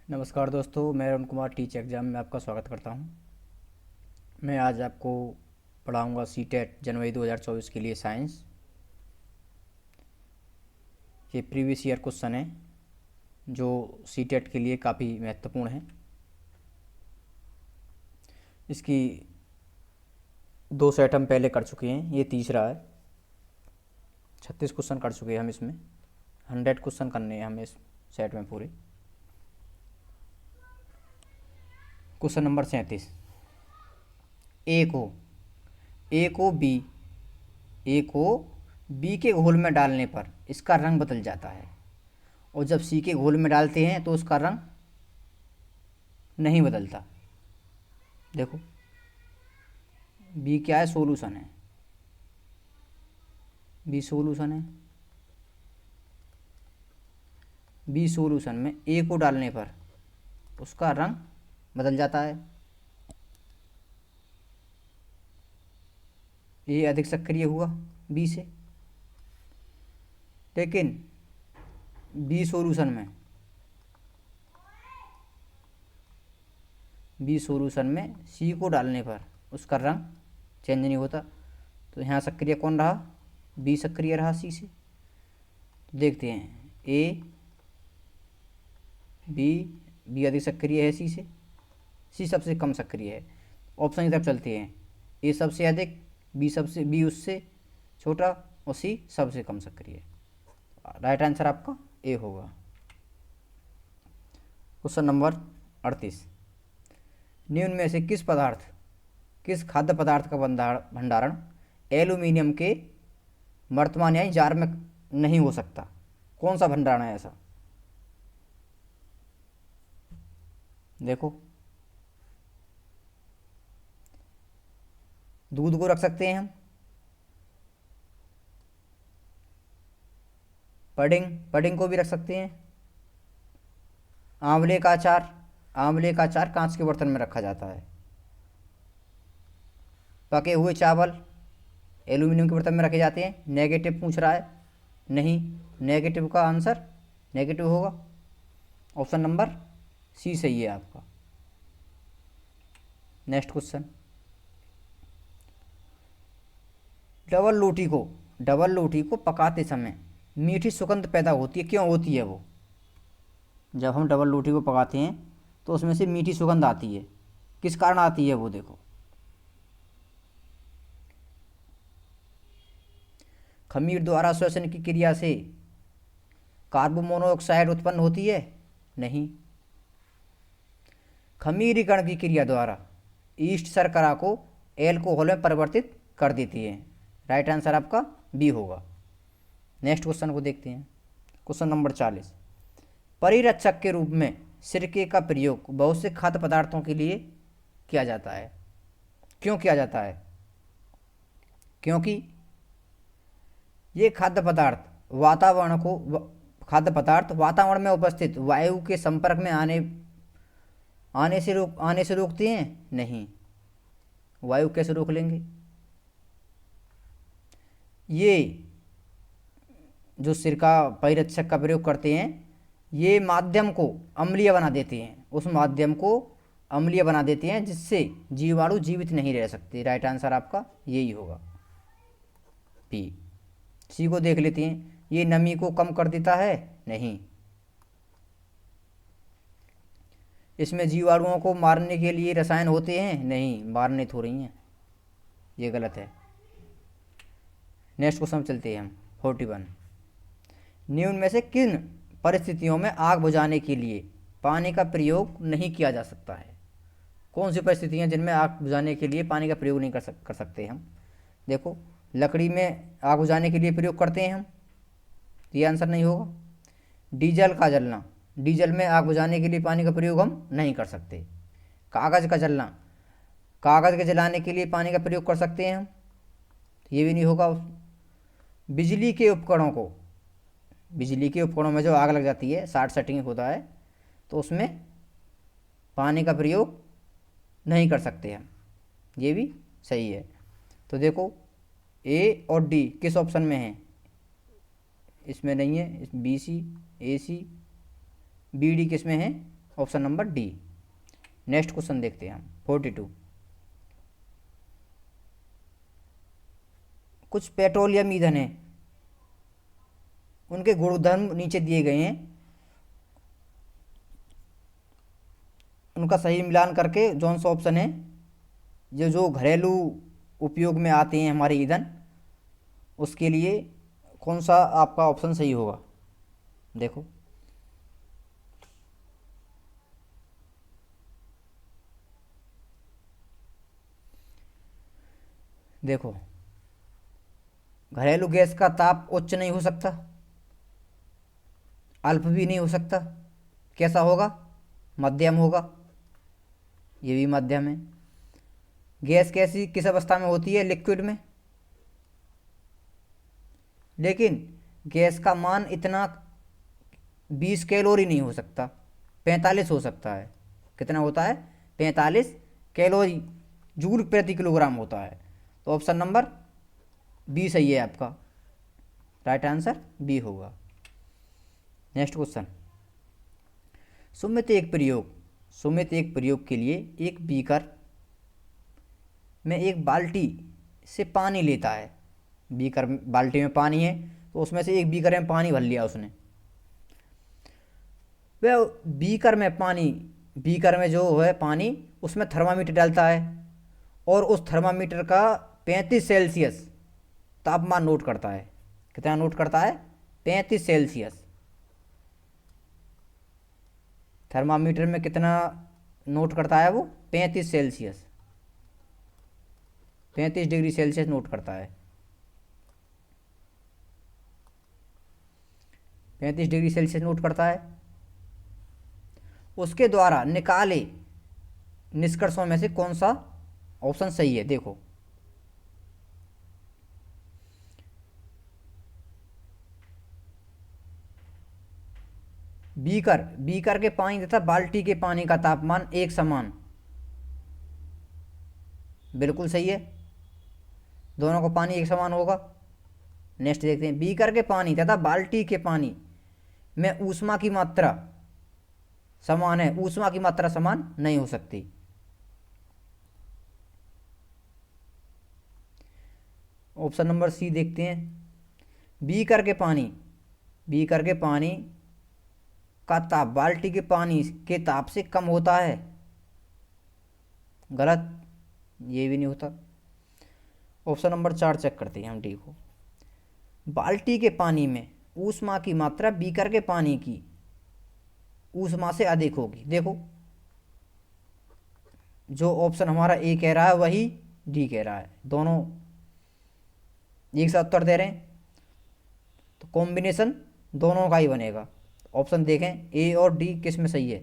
नमस्कार दोस्तों, मैं अरुण कुमार टीच एग्ज़ाम में आपका स्वागत करता हूं। मैं आज आपको पढ़ाऊंगा सीटेट जनवरी 2024 के लिए साइंस। ये प्रीवियस ईयर क्वेश्चन है जो सीटेट के लिए काफ़ी महत्वपूर्ण है। इसकी 2 सेट हम पहले कर चुके हैं, ये तीसरा है। 36 क्वेश्चन कर चुके हैं हम इसमें। 100 क्वेश्चन करने हैं हमें इस सेट में पूरे। Question number 37। ए को ए को बी के घोल में डालने पर इसका रंग बदल जाता है, और जब सी के घोल में डालते हैं तो उसका रंग नहीं बदलता। देखो, बी क्या है? सॉल्यूशन है। बी सॉल्यूशन है। बी सॉल्यूशन में ए को डालने पर उसका रंग बदल जाता है। ए अधिक सक्रिय हुआ बी से, लेकिन बी सॉल्यूशन में सी को डालने पर उसका रंग चेंज नहीं होता। तो यहाँ सक्रिय कौन रहा? बी सक्रिय रहा सी से। तो देखते हैं, ए बी अधिक सक्रिय है सी से, सी सबसे कम सक्रिय है। ऑप्शन की तरफ चलते हैं। ए सबसे अधिक, बी उससे छोटा, और सी सबसे कम सक्रिय। राइट आंसर आपका ए होगा। Question number 38। निम्न में से किस खाद्य पदार्थ का भंडारण एल्यूमिनियम के वर्तमान यानी जार में नहीं हो सकता? कौन सा भंडारण है ऐसा? देखो, दूध को रख सकते हैं हम, पडिंग को भी रख सकते हैं। आंवले का अचार कांच के बर्तन में रखा जाता है। पके हुए चावल एल्यूमिनियम के बर्तन में रखे जाते हैं। नेगेटिव पूछ रहा है, नहीं, नेगेटिव का आंसर नेगेटिव होगा। ऑप्शन नंबर सी सही है आपका। Next question. डबल रोटी को पकाते समय मीठी सुगंध पैदा होती है, क्यों होती है वो? जब हम डबल रोटी को पकाते हैं तो उसमें से मीठी सुगंध आती है, किस कारण आती है वो? देखो, खमीर द्वारा श्वसन की क्रिया से कार्बन मोनोऑक्साइड उत्पन्न होती है? नहीं, खमीरीकरण की क्रिया द्वारा ईस्ट शर्करा को एल्कोहल में परिवर्तित कर देती है। राइट आंसर आपका बी होगा। नेक्स्ट क्वेश्चन को देखते हैं। Question number 40। परिरक्षक के रूप में सिरके का प्रयोग बहुत से खाद्य पदार्थों के लिए किया जाता है, क्यों किया जाता है? क्योंकि ये खाद्य पदार्थ वातावरण में उपस्थित वायु के संपर्क में आने से रोकते हैं? नहीं, वायु कैसे रोक लेंगे? ये जो सिरका परिरक्षक का प्रयोग करते हैं, ये माध्यम को अम्लीय बना देते हैं, उस माध्यम को अम्लीय बना देते हैं जिससे जीवाणु जीवित नहीं रह सकते। राइट आंसर आपका यही होगा, बी। सी को देख लेते हैं। ये नमी को कम कर देता है? नहीं, इसमें जीवाणुओं को मारने के लिए रसायन होते हैं? नहीं, मारने थोड़ी हैं, ये गलत है। नेक्स्ट क्वेश्चन चलते हैं हम। 41। निम्न में से किन परिस्थितियों में आग बुझाने के लिए पानी का प्रयोग नहीं किया जा सकता है? कौन सी परिस्थितियां जिनमें आग बुझाने के लिए पानी का प्रयोग नहीं कर सकते हम? देखो, लकड़ी में आग बुझाने के लिए प्रयोग करते हैं हम, ये आंसर नहीं होगा। डीजल में आग बुझाने के लिए पानी का प्रयोग हम नहीं कर सकते। कागज़ के जलाने के लिए पानी का प्रयोग कर सकते हैं हम, ये भी नहीं होगा। बिजली के उपकरणों में जो आग लग जाती है, शॉर्ट सर्किट होता है, तो उसमें पानी का प्रयोग नहीं कर सकते हम, ये भी सही है। तो देखो, ए और डी किस ऑप्शन में है? इसमें नहीं है। बी सी, ए सी, बी डी किस में है? Option number D. Next question देखते हैं हम 42। कुछ पेट्रोलियम ईंधन है, उनके गुणधर्म नीचे दिए गए हैं, उनका सही मिलान करके कौन सा ऑप्शन है जो जो घरेलू उपयोग में आते हैं हमारे ईंधन, उसके लिए कौन सा आपका ऑप्शन सही होगा। देखो देखो घरेलू गैस का ताप उच्च नहीं हो सकता, अल्प भी नहीं हो सकता, कैसा होगा, मध्यम होगा, ये भी मध्यम है। गैस कैसी किस अवस्था में होती है, लिक्विड में, लेकिन गैस का मान इतना 20 कैलोरी नहीं हो सकता, 45 हो सकता है। कितना होता है, 45 कैलोरी जूल प्रति किलोग्राम होता है। तो ऑप्शन नंबर बी सही है आपका, राइट आंसर बी होगा। नेक्स्ट क्वेश्चन, सुमित एक प्रयोग के लिए एक बीकर में एक बाल्टी से पानी लेता है। बीकर बाल्टी में पानी है, तो उसमें से एक बीकर में पानी भर लिया उसने। वह बीकर में जो है पानी, उसमें थर्मामीटर डालता है और उस थर्मामीटर का 35 सेल्सियस तापमान नोट करता है। कितना नोट करता है, 35 सेल्सियस। थर्मामीटर में कितना नोट करता है वो, 35 सेल्सियस, 35 डिग्री सेल्सियस नोट करता है। 35 डिग्री सेल्सियस नोट करता है। उसके द्वारा निकाले निष्कर्षों में से कौन सा ऑप्शन सही है। देखो बीकर के पानी तथा बाल्टी के पानी का तापमान एक समान, बिल्कुल सही है, दोनों का पानी एक समान होगा। नेक्स्ट देखते हैं, बीकर के पानी तथा बाल्टी के पानी में ऊष्मा की मात्रा समान है, ऊष्मा की मात्रा समान नहीं हो सकती। ऑप्शन नंबर सी देखते हैं, बीकर के पानी का ताप बाल्टी के पानी के ताप से कम होता है, गलत, ये भी नहीं होता। ऑप्शन नंबर 4 चेक करते हैं हम डी को, बाल्टी के पानी में ऊष्मा की मात्रा बीकर के पानी की ऊष्मा से अधिक होगी। देखो जो ऑप्शन हमारा ए कह रहा है वही डी कह रहा है, दोनों एक साथ उत्तर दे रहे हैं, तो कॉम्बिनेशन दोनों का ही बनेगा। ऑप्शन देखें ए और डी किस में सही है,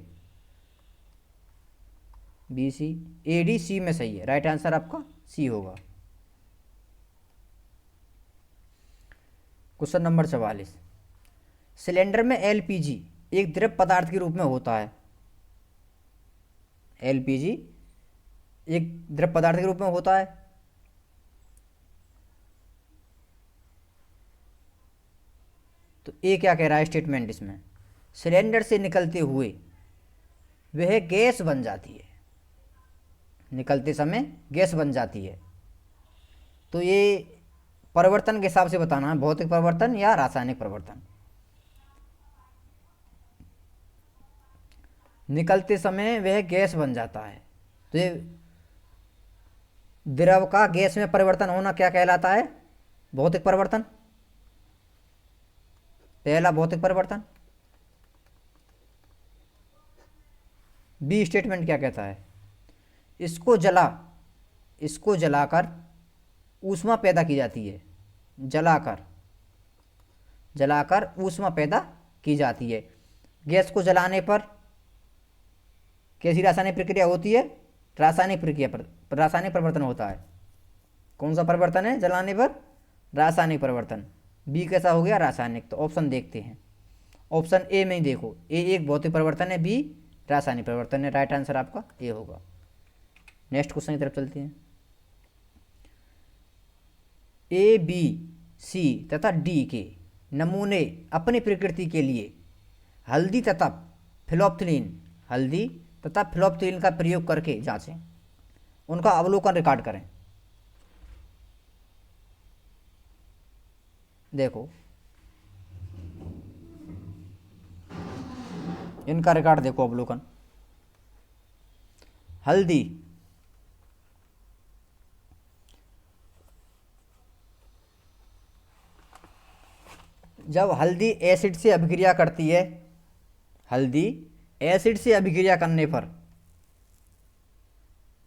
B C, A D C में सही है, राइट आंसर आपका सी होगा। क्वेश्चन नंबर 44, सिलेंडर में एलपीजी एक द्रव पदार्थ के रूप में होता है। एलपीजी एक द्रव पदार्थ के रूप में होता है। तो ए क्या कह रहा है स्टेटमेंट इसमें, सिलेंडर से निकलते हुए वह गैस बन जाती है, निकलते समय गैस बन जाती है। तो ये परिवर्तन के हिसाब से बताना है, भौतिक परिवर्तन या रासायनिक परिवर्तन। निकलते समय वह गैस बन जाता है, तो ये द्रव का गैस में परिवर्तन होना क्या कहलाता है, भौतिक परिवर्तन। पहला भौतिक परिवर्तन। बी स्टेटमेंट क्या कहता है, इसको जलाकर ऊष्मा पैदा की जाती है, जलाकर ऊष्मा पैदा की जाती है। गैस को जलाने पर कैसी रासायनिक प्रक्रिया होती है, रासायनिक प्रक्रिया पर रासायनिक परिवर्तन होता है। कौन सा परिवर्तन है, जलाने पर रासायनिक परिवर्तन। बी कैसा हो गया, रासायनिक। तो ऑप्शन देखते हैं, ऑप्शन ए में ही देखो, ए एक भौतिक परिवर्तन है, बी रासायनिक परिवर्तन है, राइट आंसर आपका ए होगा। नेक्स्ट क्वेश्चन की तरफ चलते हैं, ए बी सी तथा डी के नमूने अपनी प्रकृति के लिए हल्दी तथा फिनोल्फ्थालीन हल्दी तथा फिनोल्फ्थालीन का प्रयोग करके जांचें, उनका अवलोकन रिकॉर्ड करें। देखो इनका रिकॉर्ड देखो, अवलोकन। हल्दी जब हल्दी एसिड से अभिक्रिया करती है, हल्दी एसिड से अभिक्रिया करने पर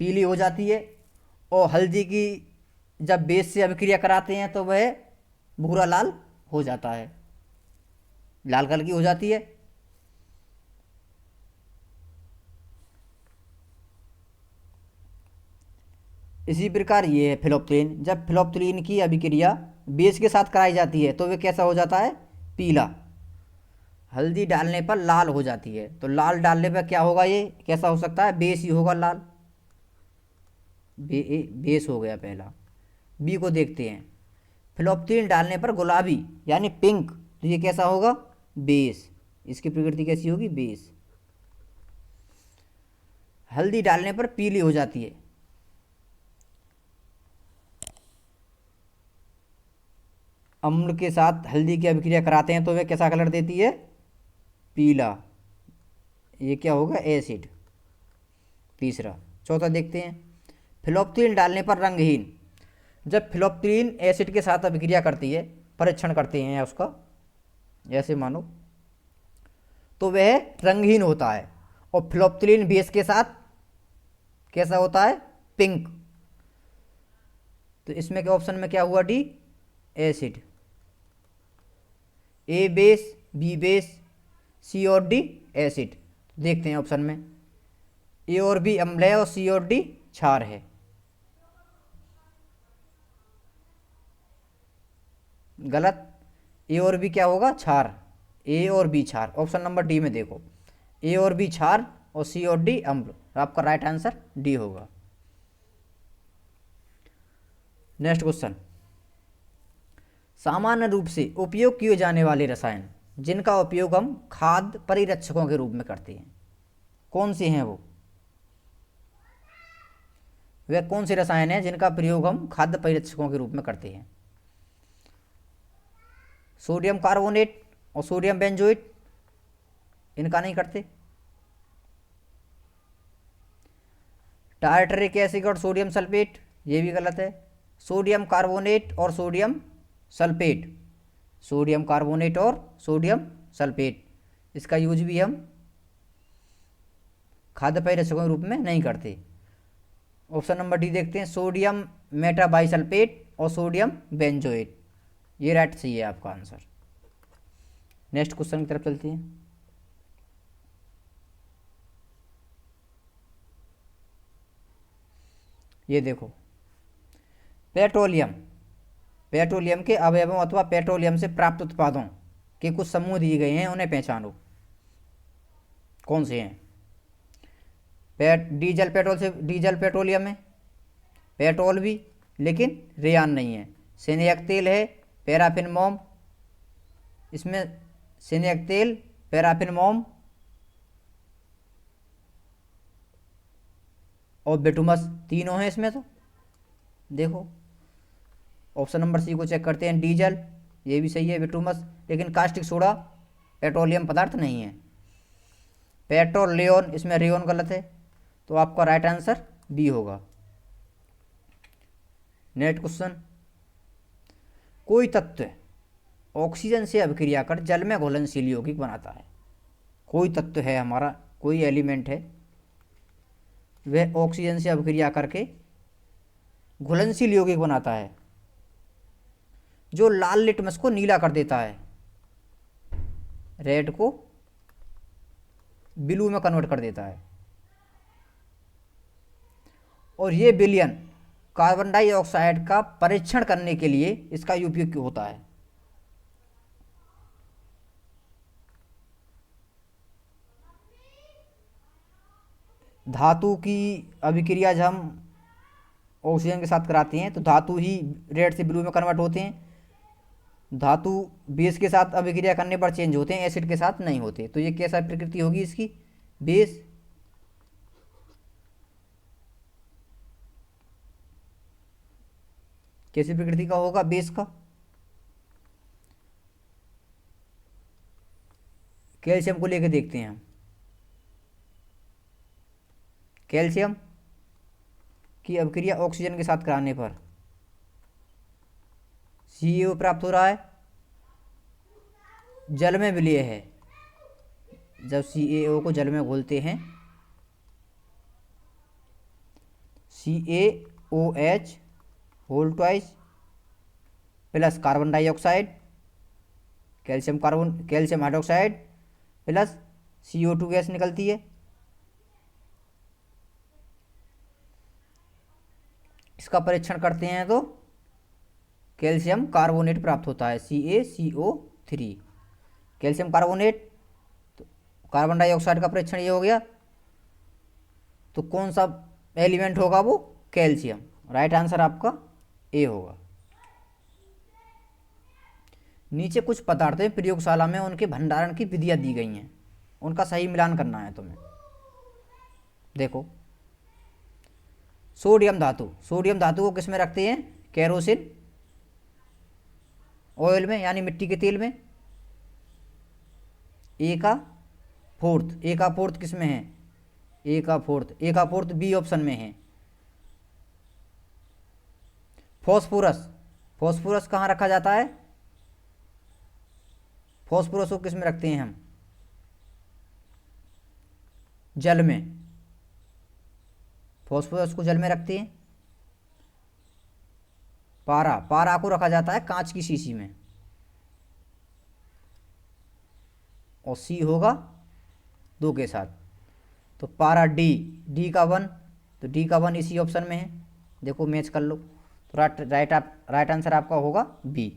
पीली हो जाती है, और हल्दी की जब बेस से अभिक्रिया कराते हैं तो वह भूरा लाल हो जाता है, लाल कलर की हो जाती है। इसी प्रकार ये है फिनोल्फ्थालीन, जब फिनोल्फ्थालीन की अभिक्रिया बेस के साथ कराई जाती है तो वह कैसा हो जाता है, पीला। हल्दी डालने पर लाल हो जाती है, तो लाल डालने पर क्या होगा, ये कैसा हो सकता है, बेस ही होगा लाल, बेस हो गया पहला। बी को देखते हैं, फिनोल्फ्थालीन डालने पर गुलाबी यानी पिंक, तो ये कैसा होगा, बेस। इसकी प्रकृति कैसी होगी, बेस। हल्दी डालने पर पीली हो जाती है, अम्ल के साथ हल्दी की अभिक्रिया कराते हैं तो वह कैसा कलर देती है, पीला। ये क्या होगा, एसिड, तीसरा। चौथा देखते हैं, फिनोल्फ्थालीन डालने पर रंगहीन, जब फिनोल्फ्थालीन एसिड के साथ अभिक्रिया करती है, परीक्षण करते हैं उसका, ऐसे मानो, तो वह रंगहीन होता है, और फिनोल्फ्थालीन बेस के साथ कैसा होता है, पिंक। तो इसमें क्या ऑप्शन में क्या हुआ, डी, एसिड। ए बेस, बी बेस, सी और डी एसिड। देखते हैं ऑप्शन में, ए और बी अम्ल है और सी और डी क्षार है। गलत, ए और बी क्या होगा, क्षार, ए और बी क्षार। ऑप्शन नंबर डी में देखो, ए और बी क्षार और सी और डी अम्ल, आपका राइट आंसर डी होगा। नेक्स्ट क्वेश्चन, सामान्य रूप से उपयोग किए जाने वाले रसायन जिनका उपयोग हम खाद्य परिरक्षकों के रूप में करते हैं, कौन से हैं वो, वे कौन से रसायन हैं जिनका प्रयोग हम खाद्य परिरक्षकों के रूप में करते हैं। सोडियम कार्बोनेट और सोडियम बेंजोएट, इनका नहीं करते। टार्टरिक एसिड और सोडियम सल्फेट, ये भी गलत है। सोडियम कार्बोनेट और सोडियम सल्फेट, सोडियम कार्बोनेट और सोडियम सल्फेट, इसका यूज भी हम खाद्य परिरक्षकों के रूप में नहीं करते। ऑप्शन नंबर डी देखते हैं, सोडियम मेटाबाइसल्फेट और सोडियम बेंजोएट, ये राइट सही है आपका आंसर। नेक्स्ट क्वेश्चन की तरफ चलते हैं। ये देखो, पेट्रोलियम, पेट्रोलियम के अवयवों अथवा पेट्रोलियम से प्राप्त उत्पादों के कुछ समूह दिए गए हैं, उन्हें पहचानो, कौन से हैं। डीजल पेट्रोल से, डीजल पेट्रोलियम है, पेट्रोल भी लेकिन रेयान नहीं है। सेनेक तेल है, पैराफिन मोम, इसमें सेनेक तेल, पैराफिन मोम और बिटुमस, तीनों हैं इसमें। तो देखो ऑप्शन नंबर सी को चेक करते हैं, डीजल, ये भी सही है, बिटुमस, लेकिन कास्टिक सोडा पेट्रोलियम पदार्थ नहीं है। पेट्रोलियम, इसमें रेयन गलत है, तो आपका राइट आंसर बी होगा। नेक्स्ट क्वेश्चन, कोई तत्व ऑक्सीजन से अभिक्रिया कर जल में घुलनशील यौगिक बनाता है, कोई तत्व है हमारा, कोई एलिमेंट है, वह ऑक्सीजन से अभिक्रिया करके घुलनशील यौगिक बनाता है, जो लाल लिटमस को नीला कर देता है, रेड को ब्लू में कन्वर्ट कर देता है, और ये विलयन कार्बन डाइऑक्साइड का परीक्षण करने के लिए इसका उपयोग होता है। धातु की अभिक्रिया जब हम ऑक्सीजन के साथ कराते हैं तो धातु ही रेड से ब्लू में कन्वर्ट होते हैं, धातु बेस के साथ अभिक्रिया करने पर चेंज होते हैं, एसिड के साथ नहीं होते। तो ये कैसा प्रकृति होगी इसकी, बेस। कैसी प्रकृति का होगा? बेस का। कैल्शियम को लेकर देखते हैं हम। कैल्शियम की अभिक्रिया ऑक्सीजन के साथ कराने पर CaO प्राप्त हो रहा है। जल में विलय है, जब CaO को जल में घोलते हैं CaOH whole twice plus carbon dioxide, calcium hydroxide plus CO2 gas निकलती है। इसका परीक्षण करते हैं तो कैल्शियम कार्बोनेट प्राप्त होता है, CaCO3। कैल्शियम कार्बोनेट, तो कार्बन डाइऑक्साइड का परीक्षण ये हो गया। तो कौन सा एलिमेंट होगा? वो कैल्शियम। राइट आंसर आपका ए होगा। नीचे कुछ पदार्थें प्रयोगशाला में उनके भंडारण की विधियां दी गई हैं, उनका सही मिलान करना है तुम्हें। देखो, सोडियम धातु को किस में रखते हैं? केरोसिन ऑयल में, यानी मिट्टी के तेल में। ए का फोर्थ किस में है? ए का फोर्थ बी ऑप्शन में है। फॉस्फोरस कहाँ रखा जाता है? फॉस्फोरस को किस में रखते हैं हम? जल में। फॉस्फोरस को जल में रखते हैं। पारा को रखा जाता है कांच की शीशी में। और सी होगा 2 के साथ, तो पारा डी का 1, तो डी का 1 इसी ऑप्शन में है। देखो मैच कर लो, तो राइट आंसर आपका होगा बी।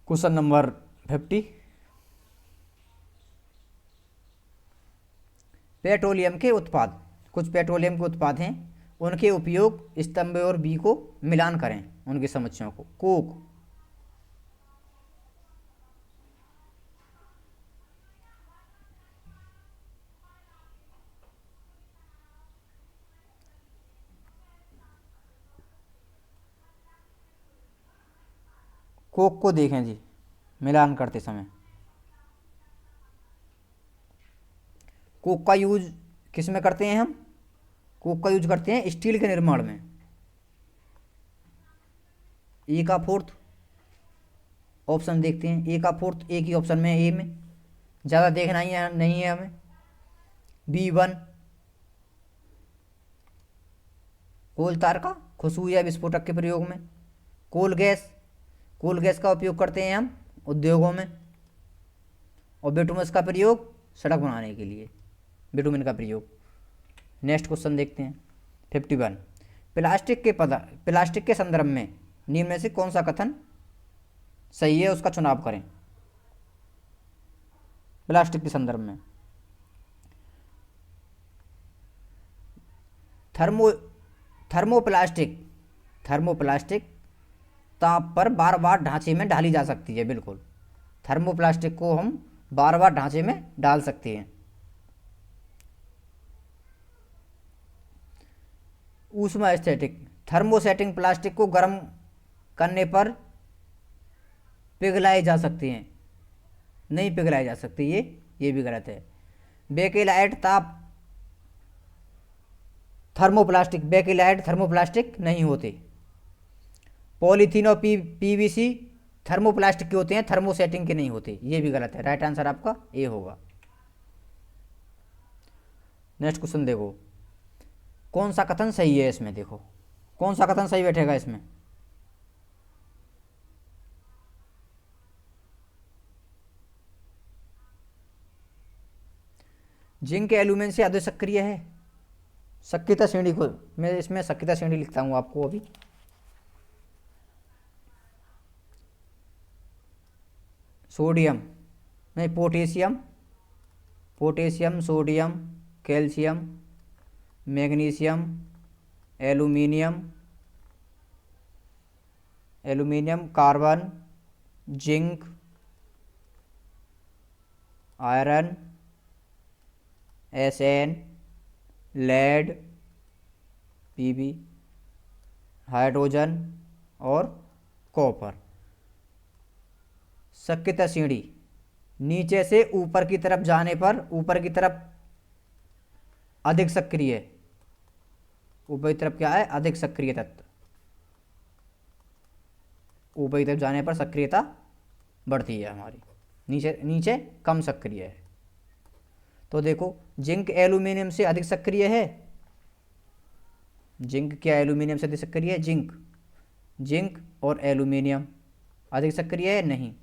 Question number 50। पेट्रोलियम के उत्पाद, कुछ पेट्रोलियम के उत्पाद हैं, उनके उपयोग स्तंभ और बी को मिलान करें उनके समुच्चयों को। कोक को देखें जी मिलान करते समय। कोक का यूज किस में करते हैं हम? कोक का यूज करते हैं स्टील के निर्माण में। ए का फोर्थ ऑप्शन देखते हैं, ए का फोर्थ एक ही ऑप्शन में है, ए में। ज़्यादा देखना ही नहीं है हमें। B1 कोल तार का खुशबू या विस्फोटक के प्रयोग में। कोल गैस का उपयोग करते हैं हम उद्योगों में। और बिटुमस का प्रयोग सड़क बनाने के लिए, बिटुमिन का प्रयोग। नेक्स्ट क्वेश्चन देखते हैं 51। प्लास्टिक के संदर्भ में निम्न में से कौन सा कथन सही है, उसका चुनाव करें। प्लास्टिक के संदर्भ में थर्मोप्लास्टिक ताप पर बार बार ढांचे में डाली जा सकती है। बिल्कुल, थर्मोप्लास्टिक को हम बार बार ढांचे में डाल सकते हैं। ऊष्मा स्टैटिक, थर्मोसेटिंग प्लास्टिक को गर्म करने पर पिघलाए जा सकते हैं, नहीं पिघलाए जा सकते, ये भी गलत है। बेकेलाइट ताप थर्मोप्लास्टिक नहीं होते। पॉलीथीन और PVC थर्मोप्लास्टिक के होते हैं, थर्मोसेटिंग के नहीं होते, ये भी गलत है। राइट आंसर आपका ए होगा। नेक्स्ट क्वेश्चन देखो, कौन सा कथन सही है इसमें? देखो कौन सा कथन सही बैठेगा इसमें। जिंक एल्यूमिनियम से अधिक सक्रिय है। सक्रियता श्रेणी को मैं इसमें सक्रियता श्रेणी लिखता हूं आपको अभी। सोडियम नहीं, potassium, sodium, calcium, magnesium, aluminium, carbon, zinc, iron, SN, lead, Pb, hydrogen और कॉपर। सक्रियता श्रेणी नीचे से ऊपर की तरफ जाने पर ऊपर की तरफ अधिक सक्रिय, ऊपर की तरफ क्या है, अधिक सक्रिय तत्व, ऊपर की तरफ जाने पर सक्रियता बढ़ती है हमारी, नीचे नीचे कम सक्रिय है। तो देखो जिंक एल्यूमिनियम से अधिक सक्रिय है, जिंक क्या एल्यूमिनियम से अधिक सक्रिय है, जिंक, जिंक और एल्यूमिनियम अधिक सक्रिय है नहीं।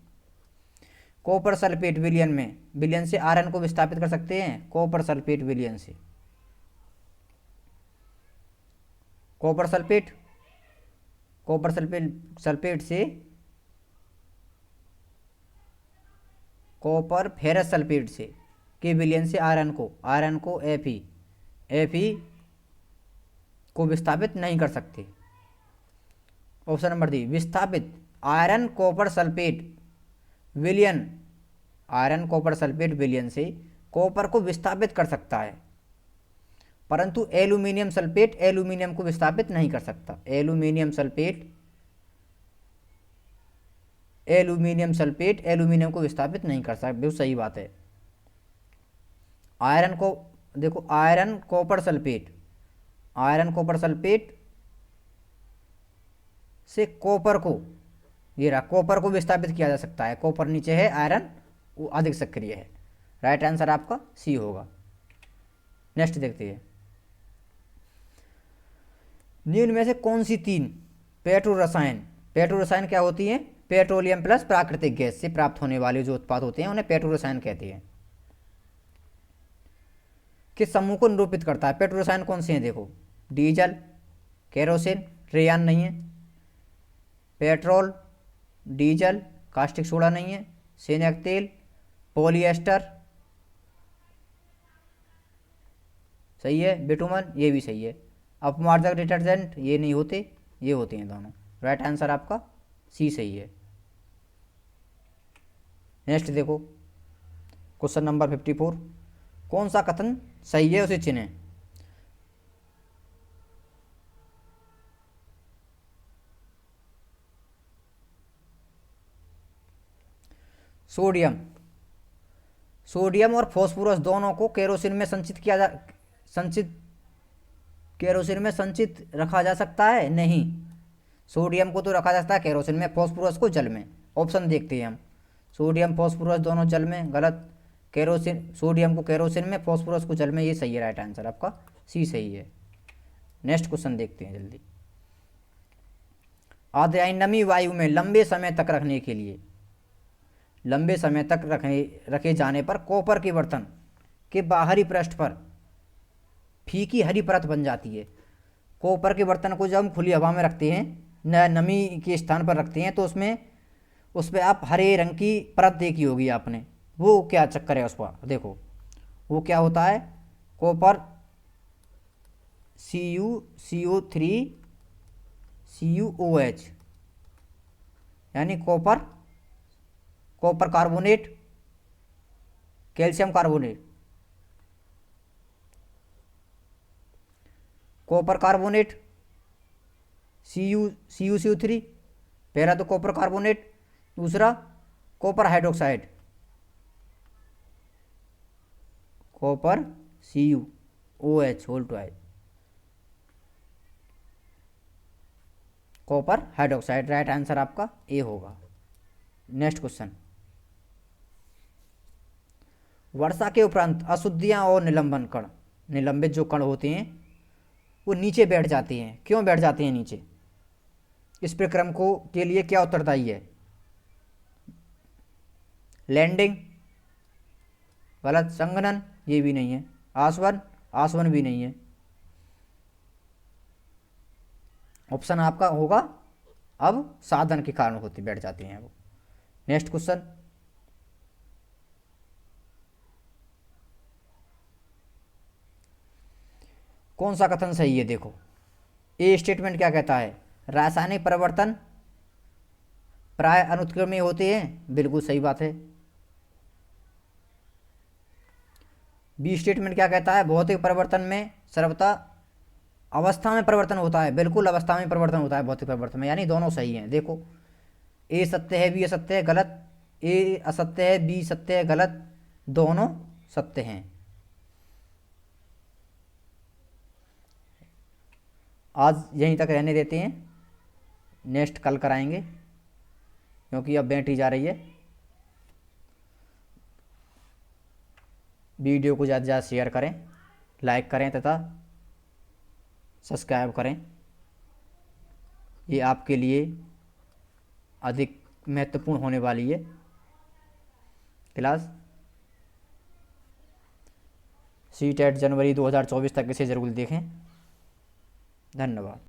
कॉपर सल्फेट विलयन में, विलयन से आयरन को विस्थापित कर सकते हैं, कॉपर सल्फेट विलयन से, copper sulphate, copper sulphate sulphate से कॉपर फेरस सल्फेट से के विलयन से आयरन को Fe को विस्थापित नहीं कर सकते। ऑप्शन नंबर डी विस्थापित, आयरन कॉपर सल्फेट विलयन, आयरन कॉपर सल्फेट विलयन से कॉपर को विस्थापित कर सकता है, परंतु एल्यूमिनियम सल्फेट एल्यूमिनियम को विस्थापित नहीं कर सकता। एल्यूमिनियम सल्फेट एल्यूमिनियम को विस्थापित नहीं कर सकता, बिल्कुल सही बात है। आयरन को देखो, आयरन कॉपर सल्फेट से कॉपर को, ये रहा, कॉपर को विस्थापित किया जा सकता है, कॉपर नीचे है, आयरन वो अधिक सक्रिय है। राइट आंसर आपका सी होगा। नेक्स्ट देखते हैं, निम्न में से कौन सी तीन पेट्रो रसायन क्या होती हैं, पेट्रोलियम प्लस प्राकृतिक गैस से प्राप्त होने वाले जो उत्पाद होते हैं उन्हें पेट्रो रसायन कहते हैं, किस समूह को निरूपित करता है। पेट्रो रसायन कौन से हैं, देखो डीजल, केरोसिन, रेयान नहीं है, पेट्रोल, डीजल, कास्टिक सोडा नहीं है, सैनिक तेल, पॉलिएस्टर सही है, बिटुमन ये भी सही है, अपमार्जक डिटर्जेंट ये नहीं होते, ये होते हैं दोनों। राइट आंसर आपका सी सही है। नेक्स्ट देखो क्वेश्चन नंबर 54, कौन सा कथन सही है उसे चुनें। सोडियम और फास्फोरस दोनों को केरोसिन में संचित रखा जा सकता है नहीं। सोडियम को तो रखा जा सकता है केरोसिन में, फास्फोरस को जल में। ऑप्शन देखते हैं हम, सोडियम फास्फोरस दोनों जल में, गलत। सोडियम को केरोसिन में, फास्फोरस को जल में, ये सही है। राइट आंसर आपका सी सही है। नेक्स्ट क्वेश्चन देखते हैं जल्दी। आद्रयाई नमी वायु में लंबे समय तक रखने के लिए, लंबे समय तक रखे जाने पर कॉपर के बर्तन के बाहरी पृष्ठ पर फीकी हरी परत बन जाती है। कॉपर के बर्तन को जब हम खुली हवा में रखते हैं, नमी के स्थान पर रखते हैं, तो उस पर आप हरे रंग की परत देखी होगी आपने, वो क्या चक्कर है उस पर, देखो वो क्या होता है, कॉपर CuCO3 CuOH, यानी copper carbonate, calcium carbonate, copper carbonate CuCO3, पहला तो कॉपर कार्बोनेट, दूसरा copper hydroxide, copper CuOH whole two, copper hydroxide. Right answer आपका ए होगा। नेक्स्ट क्वेश्चन, वर्षा के उपरांत अशुद्धियां और निलंबित जो कण होते हैं वो नीचे बैठ जाते हैं। क्यों बैठ जाते हैं नीचे, इस प्रक्रम को के लिए क्या उत्तरदायी है। लैंडिंग गलत, संघनन ये भी नहीं है, आसवन भी नहीं है। ऑप्शन आपका होगा अब साधन के कारण होते बैठ जाते हैं वो। नेक्स्ट क्वेश्चन, कौन सा कथन सही है, देखो ए स्टेटमेंट क्या कहता है, रासायनिक परिवर्तन प्राय अनुत्क्रमणीय होते हैं, बिल्कुल सही बात है। बी स्टेटमेंट क्या कहता है, भौतिक परिवर्तन में सर्वथा अवस्था में परिवर्तन होता है, बिल्कुल अवस्था में परिवर्तन होता है भौतिक परिवर्तन में, यानी दोनों सही हैं। देखो ए सत्य है, बी असत्य है, गलत। ए असत्य है, बी सत्य है, गलत। दोनों सत्य हैं। आज यहीं तक रहने देते हैं, नेक्स्ट कल कराएंगे क्योंकि अब बैटरी जा रही है। वीडियो को ज़्यादा से ज़्यादा शेयर करें, लाइक करें तथा सब्सक्राइब करें। ये आपके लिए अधिक महत्वपूर्ण होने वाली है क्लास। सीटेट जनवरी 2024 तक इसे ज़रूर देखें। धन्यवाद।